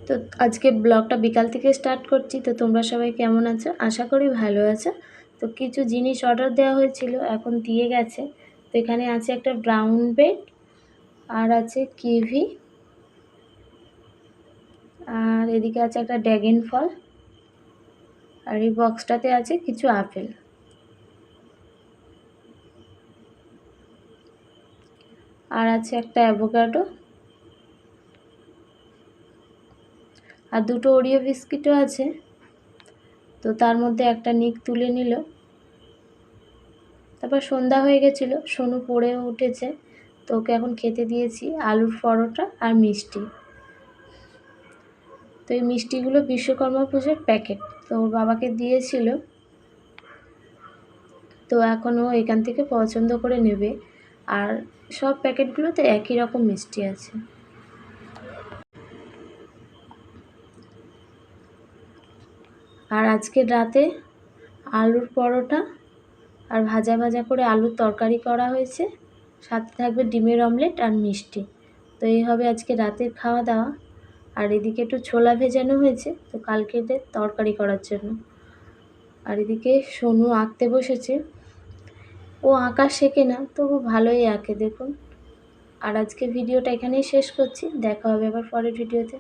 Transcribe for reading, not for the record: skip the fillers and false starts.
তো আজকে ব্লগটা বিকাল থেকে স্টার্ট করছি। তো তোমরা সবাই কেমন আছো? আশা করি ভালো আছো। তো কিছু জিনিস অর্ডার দেওয়া হয়েছিল, এখন দিয়ে গেছে। তো এখানে আছে একটা ব্রাউন বেড, আর আছে কিভি, আর এদিকে আছে একটা ড্রাগন ফল, আর এই বক্সটাতে আছে কিছু আপেল, আর আছে একটা অ্যাভোকাডো, আর দুটো ওরিও বিস্কিটও আছে। তো তার মধ্যে একটা নিক তুলে নিল। তারপর সন্ধ্যা হয়ে গেছিলো, সোনু পড়েও উঠেছে। তো ওকে এখন খেতে দিয়েছি আলুর পরোটা আর মিষ্টি। তো এই মিষ্টিগুলো বিশ্বকর্মা পুজোর প্যাকেট, তো ওর বাবাকে দিয়েছিল। তো এখন ও এখান থেকে পছন্দ করে নেবে। আর সব প্যাকেটগুলোতে একই রকম মিষ্টি আছে। আর আজকের রাতে আলুর পরোটা আর ভাজা ভাজা করে আলুর তরকারি করা হয়েছে, সাথে থাকবে ডিমের অমলেট আর মিষ্টি। তো এই হবে আজকে রাতের খাওয়া দাওয়া। আর এদিকে একটু ছোলা ভেজানো হয়েছে, তো কালকে তরকারি করার জন্য। আর এদিকে সোনু আঁকতে বসেছে। ও আঁকা শেখে না, তবু ভালোই আঁকে দেখুন। আর আজকে ভিডিওটা এখানেই শেষ করছি, দেখা হবে আবার পরের ভিডিওতে।